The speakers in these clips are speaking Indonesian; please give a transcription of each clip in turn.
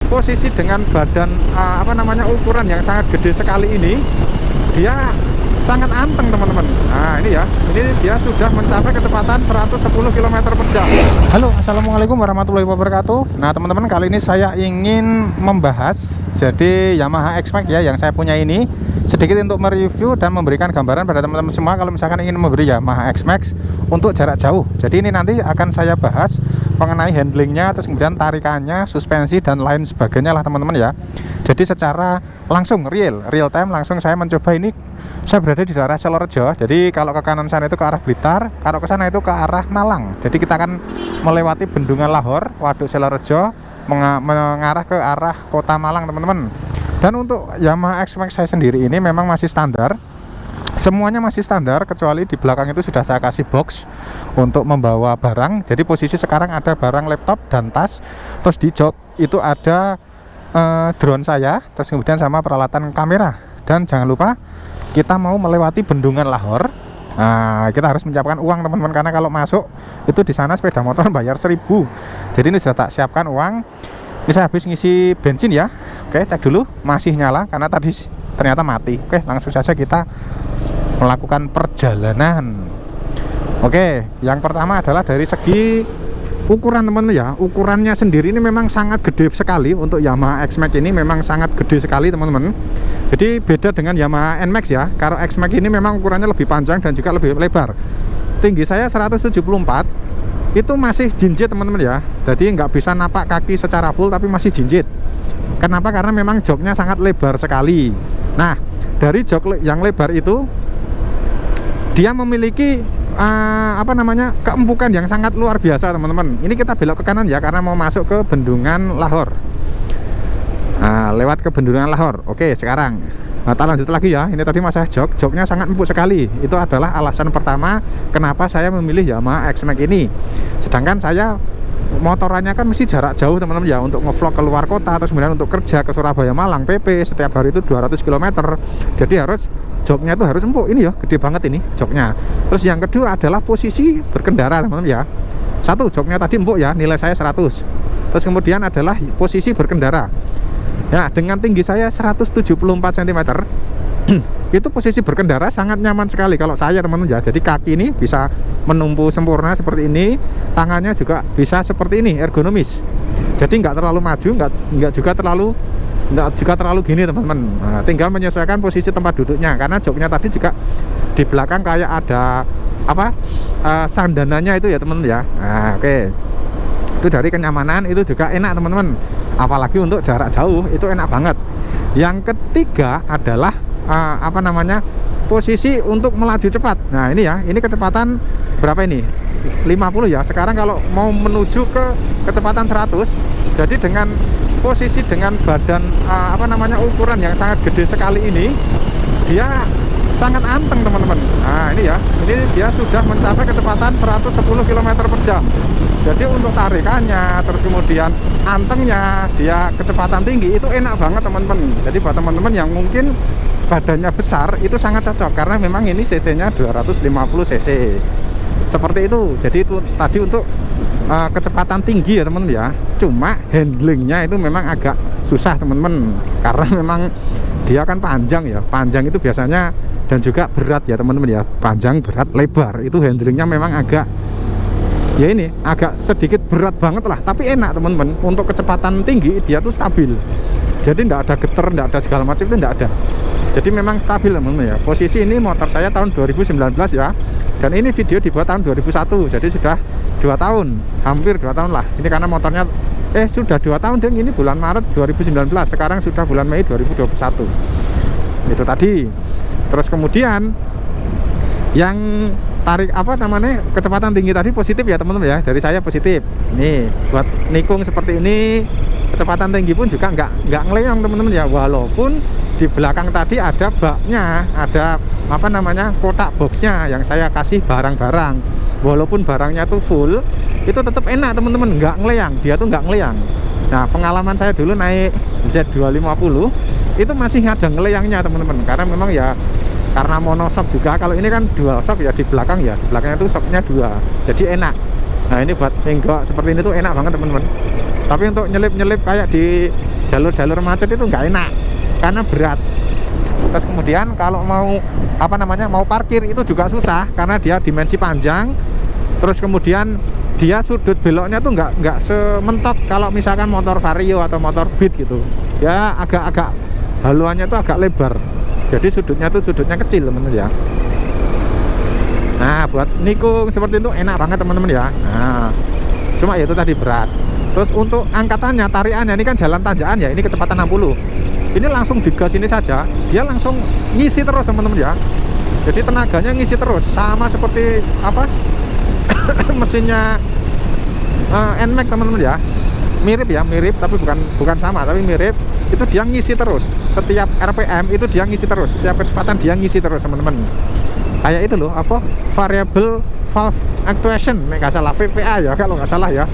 posisi dengan badan ukuran yang sangat gede sekali ini, dia sangat anteng teman-teman. Nah ini ya, ini dia sudah mencapai kecepatan 110 km per jam. Halo, assalamualaikum warahmatullahi wabarakatuh. Nah teman-teman, kali ini saya ingin membahas jadi Yamaha X-Max ya yang saya punya ini, sedikit untuk mereview dan memberikan gambaran pada teman-teman semua kalau misalkan ingin memberi Yamaha X-Max untuk jarak jauh. Jadi ini nanti akan saya bahas mengenai handlingnya, terus kemudian tarikannya, suspensi dan lain sebagainya lah teman-teman ya. Jadi secara langsung real time langsung saya mencoba ini. Saya berada di daerah Solorejo. Jadi kalau ke kanan sana itu ke arah Blitar, kalau ke sana itu ke arah Malang. Jadi kita akan melewati Bendungan Lahor, Waduk Solorejo, mengarah ke arah kota Malang teman-teman. Dan untuk Yamaha X-Max saya sendiri ini memang masih standar. Semuanya masih standar, kecuali di belakang itu sudah saya kasih box untuk membawa barang. Jadi posisi sekarang ada barang laptop dan tas. Terus di jok itu ada drone saya, terus kemudian sama peralatan kamera. Dan jangan lupa kita mau melewati Bendungan Lahor. Nah, kita harus menyiapkan uang teman-teman, karena kalau masuk itu di sana sepeda motor bayar 1.000. Jadi ini sudah tak siapkan uang. Ini saya habis ngisi bensin ya. Oke, cek dulu masih nyala karena tadi ternyata mati. Oke, langsung saja kita melakukan perjalanan. Oke, yang pertama adalah dari segi ukuran teman-teman ya. Ukurannya sendiri ini memang sangat gede sekali. Untuk Yamaha X-Max ini memang sangat gede sekali teman-teman. Jadi beda dengan Yamaha NMAX ya. Kalau X-Max ini memang ukurannya lebih panjang dan juga lebih lebar. Tinggi saya 174, itu masih jinjit teman-teman ya. Jadi nggak bisa napak kaki secara full, tapi masih jinjit. Kenapa? Karena memang joknya sangat lebar sekali. Nah, dari jok yang lebar itu dia memiliki keempukan yang sangat luar biasa teman-teman. Ini kita belok ke kanan ya, karena mau masuk ke Bendungan Lahor. Nah, lewat ke Bendungan Lahor. Oke, sekarang kita lanjut lagi ya. Ini tadi masalah joknya sangat empuk sekali. Itu adalah alasan pertama kenapa saya memilih Yamaha X-Max ini. Sedangkan saya motorannya kan mesti jarak jauh teman-teman ya, untuk ngevlog keluar kota, terus kemudian untuk kerja ke Surabaya, Malang, PP setiap hari itu 200 km. Jadi harus joknya itu harus empuk. Ini ya, gede banget ini joknya. Terus yang kedua adalah posisi berkendara teman-teman ya. Satu, joknya tadi empuk ya, nilai saya 100. Terus kemudian adalah posisi berkendara. Ya, dengan tinggi saya 174 cm itu posisi berkendara sangat nyaman sekali kalau saya teman-teman ya. Jadi kaki ini bisa menumpu sempurna seperti ini, tangannya juga bisa seperti ini, ergonomis. Jadi nggak terlalu maju, nggak juga terlalu gini teman-teman. Nah, tinggal menyesuaikan posisi tempat duduknya, karena joknya tadi juga di belakang kayak ada sandananya itu ya teman-teman ya. Nah, oke. Itu dari kenyamanan itu juga enak teman-teman, apalagi untuk jarak jauh itu enak banget. Yang ketiga adalah posisi untuk melaju cepat. Nah ini ya, ini kecepatan berapa ini? 50 ya. Sekarang kalau mau menuju ke kecepatan 100, jadi dengan posisi dengan badan ukuran yang sangat gede sekali ini, dia sangat anteng teman-teman. Nah ini ya, ini dia sudah mencapai kecepatan 110 km per jam. Jadi untuk tarikannya, terus kemudian antengnya, dia kecepatan tinggi, itu enak banget teman-teman. Jadi buat teman-teman yang mungkin badannya besar, itu sangat cocok, karena memang ini cc-nya 250 cc seperti itu. Jadi itu tadi untuk kecepatan tinggi ya teman-teman ya. Cuma handlingnya itu memang agak susah teman-teman, karena memang dia kan panjang ya. Panjang itu biasanya dan juga berat ya teman-teman ya. Panjang, berat, lebar, itu handlingnya memang agak sedikit berat banget lah, tapi enak teman-teman. Untuk kecepatan tinggi dia tuh stabil, jadi tidak ada getar, tidak ada segala macam, itu tidak ada. Jadi memang stabil teman-teman ya. Posisi ini motor saya tahun 2019 ya, dan ini video dibuat tahun 2001, jadi sudah 2 tahun, hampir 2 tahun lah ini, karena motornya sudah 2 tahun dan ini bulan Maret 2019, sekarang sudah bulan Mei 2021 itu tadi. Terus kemudian yang tarik kecepatan tinggi tadi positif ya teman-teman ya, dari saya positif. Nih buat nikung seperti ini, kecepatan tinggi pun juga nggak ngeleyong teman-teman ya. Walaupun di belakang tadi ada baknya, ada kotak boxnya yang saya kasih barang-barang. Walaupun barangnya tuh full, itu tetap enak teman-teman, nggak ngeleyang, dia tuh nggak ngeleyang. Nah pengalaman saya dulu naik Z250 itu masih ada ngeleyangnya teman-teman, karena memang ya karena monoshock juga. Kalau ini kan dual shock ya, di belakang ya, di belakangnya itu shocknya 2, jadi enak. Nah ini buat enggak seperti ini tuh enak banget teman-teman. Tapi untuk nyelip-nyelip kayak di jalur-jalur macet itu nggak enak karena berat. Terus kemudian kalau mau apa namanya mau parkir itu juga susah karena dia dimensi panjang. Terus kemudian dia sudut beloknya tuh nggak sementok kalau misalkan motor Vario atau motor Beat gitu. Ya agak-agak haluannya tuh agak lebar. Jadi sudutnya kecil teman-teman ya. Nah buat nikung seperti itu enak banget teman-teman ya. Nah cuma ya itu tadi berat. Terus untuk angkatannya, tariannya ini kan jalan tanjakan ya, ini kecepatan 60. Ini langsung digas ini saja, dia langsung ngisi terus teman-teman ya. Jadi tenaganya ngisi terus, sama seperti apa mesinnya NMAX teman-teman ya. Mirip ya, mirip tapi bukan sama, tapi mirip. Itu dia ngisi terus. Setiap RPM itu dia ngisi terus, setiap kecepatan dia ngisi terus teman-teman. Kayak itu loh, apa variable valve actuation, nggak salah VVA ya kalau nggak salah ya.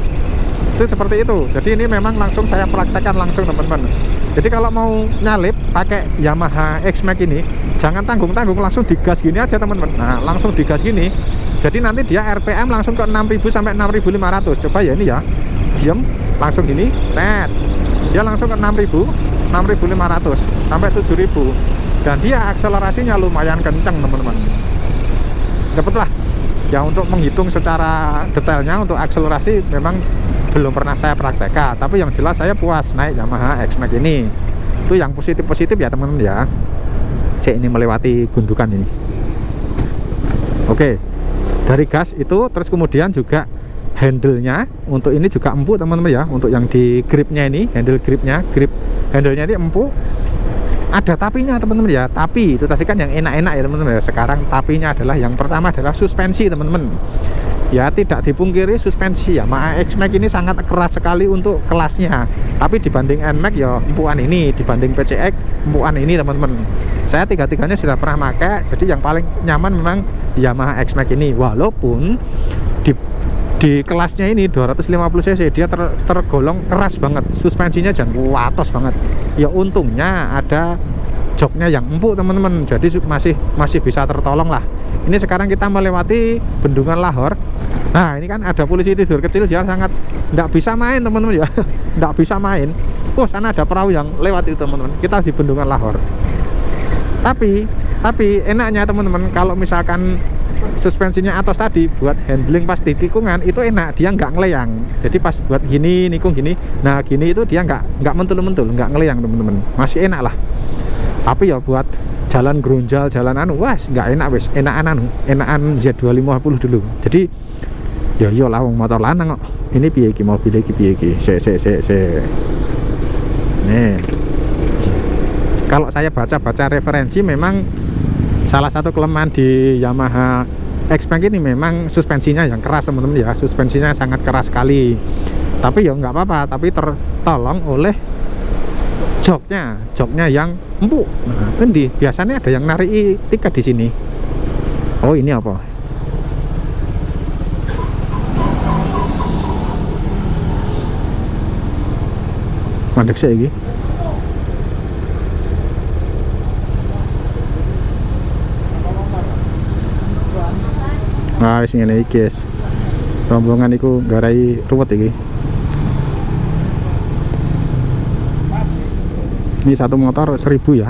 Itu seperti itu. Jadi ini memang langsung saya praktekkan langsung teman-teman. Jadi kalau mau nyalip pakai Yamaha X-Max ini jangan tanggung-tanggung, langsung digas gini aja teman-teman. Nah langsung digas gini, jadi nanti dia RPM langsung ke 6000 sampai 6500. Coba ya ini ya, diem langsung gini set, dia langsung ke 6000 6500 sampai 7000. Dan dia akselerasinya lumayan kenceng teman-teman. Cepet lah ya. Untuk menghitung secara detailnya untuk akselerasi memang belum pernah saya praktekkan, tapi yang jelas saya puas naik Yamaha X-Max ini. Itu yang positif-positif ya teman-teman ya. Saya ini melewati gundukan ini. Oke, dari gas itu terus kemudian juga handle-nya untuk ini juga empuk teman-teman ya. Untuk yang di gripnya ini, handle gripnya, grip handle-nya ini empuk. Ada tapinya teman-teman ya. Tapi itu tadi kan yang enak-enak ya teman-teman ya. Sekarang tapinya adalah yang pertama adalah suspensi teman-teman. Ya tidak dipungkiri suspensi Yamaha X-Max ini sangat keras sekali untuk kelasnya. Tapi dibanding NMAX ya empuan ini, dibanding PCX empuan ini teman-teman. Saya tiga-tiganya sudah pernah pakai. Jadi yang paling nyaman memang Yamaha X-Max ini. Walaupun di kelasnya ini 250 cc dia tergolong keras banget, suspensinya jangan watos banget. Ya untungnya ada joknya yang empuk teman-teman, jadi masih bisa tertolong lah. Ini sekarang kita melewati bendungan Lahor. Nah ini kan ada polisi tidur kecil, dia sangat nggak bisa main teman-teman ya. Nggak bisa main. Oh sana ada perahu yang lewat itu teman-teman. Kita di bendungan Lahor. Tapi enaknya teman-teman kalau misalkan suspensinya atas tadi buat handling pas di tikungan itu enak, dia nggak ngeleyang. Jadi pas buat gini nikung gini, nah gini itu dia nggak mentul-mentul, nggak ngeleyang teman-teman, masih enak lah. Tapi ya buat jalan gerunjal, jalan anu, wah nggak enak wes, enakan Z250 dulu. Jadi ya iyalah wong motor lanang kok. Ini piye iki mobil iki piye iki? Nih. Kalau saya baca-baca referensi memang salah satu kelemahan di Yamaha X-Max ini memang suspensinya yang keras teman-teman ya. Suspensinya sangat keras sekali. Tapi ya nggak apa-apa, tapi tertolong oleh joknya yang empuk. Nah, ini biasanya ada yang narik tiket di sini. Oh ini apa? Mandek saya ini. Nah, wis ngene iki, guys. Rombongan iku garai ruwet iki. Ini satu motor 1000 ya.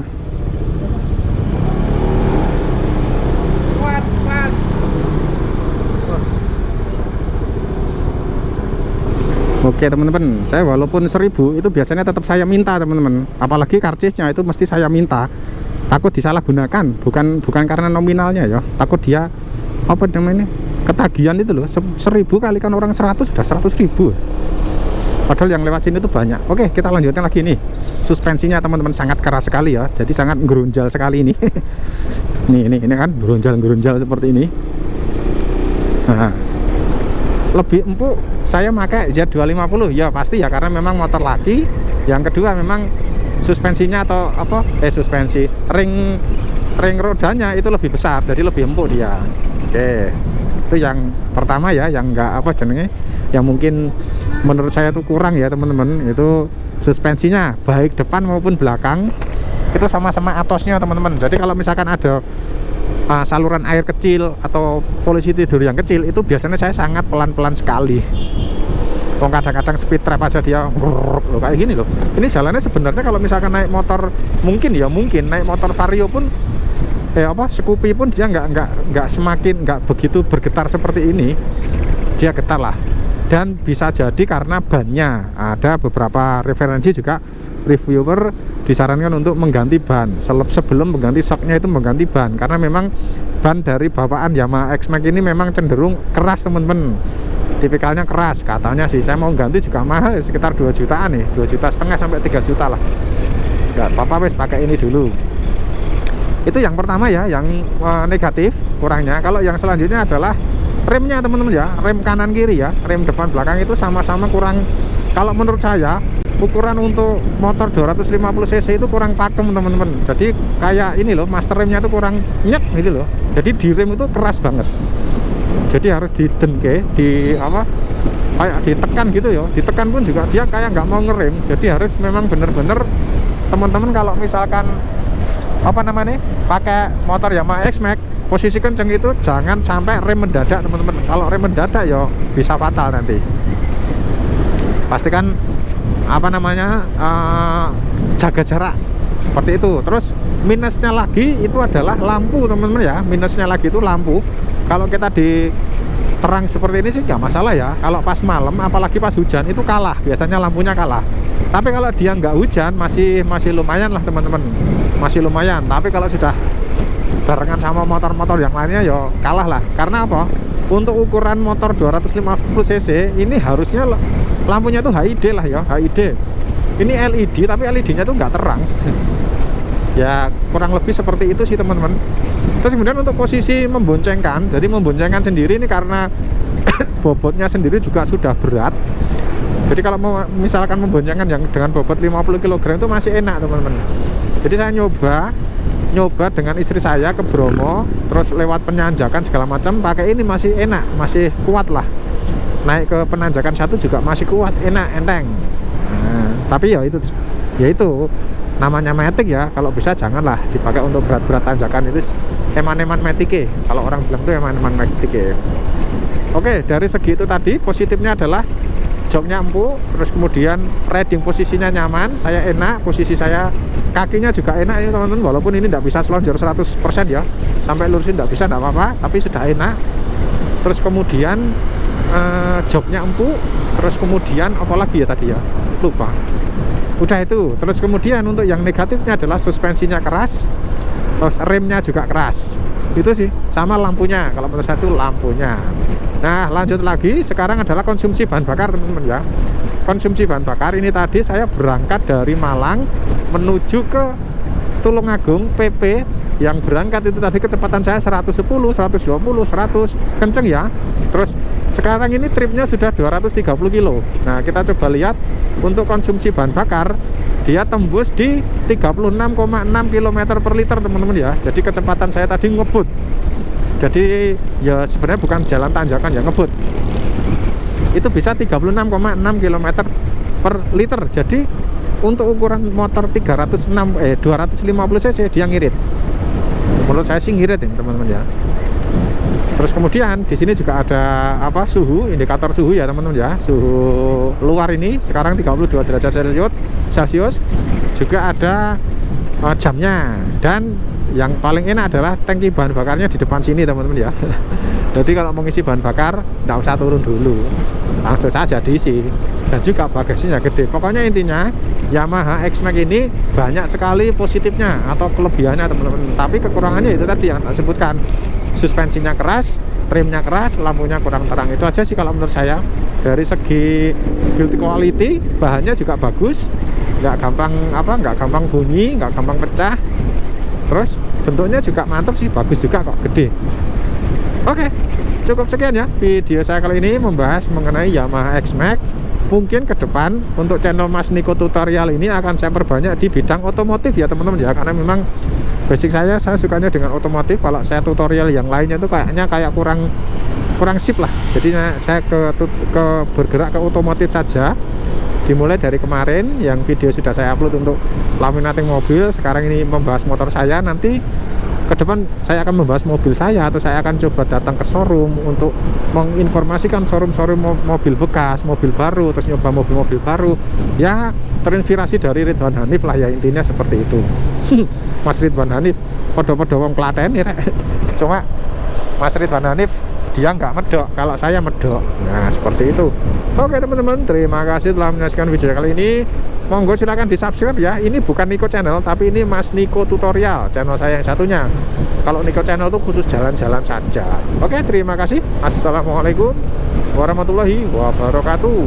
Oke teman-teman, saya walaupun 1000 itu biasanya tetap saya minta teman-teman. Apalagi karcisnya itu mesti saya minta. Takut disalahgunakan, bukan karena nominalnya ya. Takut dia apa namanya ketagihan itu loh. 1000 kalikan orang 100 sudah 100.000. Padahal yang lewat sini itu banyak. Oke, kita lanjutkan lagi nih. Suspensinya teman-teman sangat keras sekali ya. Jadi sangat gerunjal sekali ini. ini kan gerunjal seperti ini. Nah, lebih empuk saya pakai Z250 ya pasti ya, karena memang motor laki. Yang kedua memang suspensinya atau apa suspensi ring rodanya itu lebih besar, jadi lebih empuk dia. Oke, itu yang pertama ya, yang enggak apa jenenge, yang mungkin menurut saya itu kurang ya teman-teman. Itu suspensinya baik depan maupun belakang itu sama-sama atosnya teman-teman. Jadi kalau misalkan ada saluran air kecil atau polisi tidur yang kecil, itu biasanya saya sangat pelan-pelan sekali. Kadang-kadang speed trap aja dia loh, kayak gini loh. Ini jalannya sebenarnya kalau misalkan naik motor mungkin naik motor Vario pun Scoopy pun dia nggak begitu bergetar seperti ini. Dia getar lah. Dan bisa jadi karena bannya. Ada beberapa referensi juga reviewer disarankan untuk mengganti ban sebelum mengganti shocknya, itu mengganti ban, karena memang ban dari bawaan Yamaha X-Max ini memang cenderung keras temen-temen, tipikalnya keras katanya sih. Saya mau ganti juga mahal, sekitar 2 jutaan nih, 2,5 juta sampai 3 juta lah. Nggak apa-apa, wes pakai ini dulu. Itu yang pertama ya, yang negatif kurangnya. Kalau yang selanjutnya adalah remnya teman-teman ya, rem kanan kiri ya, rem depan belakang itu sama-sama kurang. Kalau menurut saya ukuran untuk motor 250 cc itu kurang pakem teman-teman. Jadi kayak ini loh, master remnya itu kurang nyek gitu loh. Jadi di rem itu keras banget. Jadi harus didenke, kayak ditekan gitu ya. Ditekan pun juga dia kayak nggak mau ngerem. Jadi harus memang bener-bener teman-teman kalau misalkan pakai motor Yamaha X-Max, posisi kenceng itu jangan sampai rem mendadak teman-teman. Kalau rem mendadak ya bisa fatal nanti. Pastikan jaga jarak seperti itu. Terus minusnya lagi itu adalah lampu teman-teman ya. Minusnya lagi itu lampu. Kalau kita di terang seperti ini sih nggak masalah ya. Kalau pas malam apalagi pas hujan itu kalah, biasanya lampunya kalah. Tapi kalau dia nggak hujan masih lumayan lah teman-teman, masih lumayan. Tapi kalau sudah barengan sama motor-motor yang lainnya ya kalah lah. Karena apa? Untuk ukuran motor 250 cc ini harusnya lampunya tuh HID lah ya, HID. Ini LED tapi LED-nya tuh nggak terang. Ya kurang lebih seperti itu sih teman-teman. Terus kemudian untuk posisi memboncengkan, jadi memboncengkan sendiri ini karena bobotnya sendiri juga sudah berat. Jadi kalau misalkan memboncengkan yang dengan bobot 50 kg itu masih enak teman-teman. Jadi saya nyoba dengan istri saya ke Bromo, terus lewat penanjakan segala macam pakai ini masih enak, masih kuat lah. Naik ke penanjakan satu juga masih kuat, enak, enteng. Nah, tapi ya itu namanya Matic ya. Kalau bisa janganlah dipakai untuk berat-berat tanjakan, itu eman-eman Matic. Kalau orang bilang itu eman-eman Matic. Oke, dari segi itu tadi positifnya adalah joknya empuk, terus kemudian riding posisinya nyaman, saya enak, posisi saya kakinya juga enak ya teman-teman. Walaupun ini tidak bisa selonjor 100% ya, sampai lurusin tidak bisa, tidak apa-apa, tapi sudah enak. Terus kemudian joknya empuk, terus kemudian apalagi ya tadi ya, lupa. Udah itu. Terus kemudian untuk yang negatifnya adalah suspensinya keras, terus remnya juga keras. Itu sih, sama lampunya. Kalau menurut saya itu lampunya. Nah, lanjut lagi, sekarang adalah konsumsi bahan bakar teman-teman ya. Konsumsi bahan bakar ini tadi saya berangkat dari Malang menuju ke Tulungagung PP. Yang berangkat itu tadi kecepatan saya 110, 120, 100, kenceng ya. Terus sekarang ini tripnya sudah 230 kilo. Nah, kita coba lihat untuk konsumsi bahan bakar, dia tembus di 36,6 km per liter teman-teman ya. Jadi kecepatan saya tadi ngebut. Jadi ya sebenarnya bukan jalan tanjakan ya, ngebut. Itu bisa 36,6 km per liter. Jadi untuk ukuran motor 250 cc dia ngirit. Menurut saya sih ngirit ini teman-teman ya. Terus kemudian di sini juga ada suhu, indikator suhu ya teman-teman ya. Suhu luar ini sekarang 32 derajat Celcius. Juga ada jamnya, dan yang paling enak adalah tangki bahan bakarnya di depan sini teman-teman ya. Jadi kalau mau ngisi bahan bakar nggak usah turun dulu, langsung saja diisi. Dan juga bagasinya gede. Pokoknya intinya Yamaha X-Max ini banyak sekali positifnya atau kelebihannya teman-teman. Tapi kekurangannya itu tadi yang tak sebutkan. Suspensinya keras, remnya keras, lampunya kurang terang. Itu aja sih kalau menurut saya. Dari segi build quality, bahannya juga bagus, nggak gampang bunyi, nggak gampang pecah. Terus bentuknya juga mantap sih, bagus juga kok, gede. Oke, cukup sekian ya video saya kali ini membahas mengenai Yamaha X-Max. Mungkin ke depan untuk channel Mas Niko Tutorial ini akan saya perbanyak di bidang otomotif ya teman-teman ya, karena memang basic saya sukanya dengan otomotif. Kalau saya tutorial yang lainnya itu kayaknya kurang sip lah. Jadi saya bergerak ke otomotif saja. Dimulai dari kemarin yang video sudah saya upload untuk laminating mobil, sekarang ini membahas motor saya. Nanti ke depan saya akan membahas mobil saya, atau saya akan coba datang ke showroom untuk menginformasikan showroom mobil bekas, mobil baru, terus nyoba mobil-mobil baru. Ya terinspirasi dari Ridwan Hanif lah ya, intinya seperti itu. Mas Ridwan Hanif podo-podo wong Klaten ya. Cuma Mas Ridwan Hanif dia nggak medok, kalau saya medok. Nah seperti itu. Oke teman-teman, terima kasih telah menyaksikan video kali ini. Monggo silahkan di subscribe ya. Ini bukan Niko Channel, tapi ini Mas Niko Tutorial, channel saya yang satunya. Kalau Niko Channel tuh khusus jalan-jalan saja. Oke, terima kasih. Assalamualaikum warahmatullahi wabarakatuh.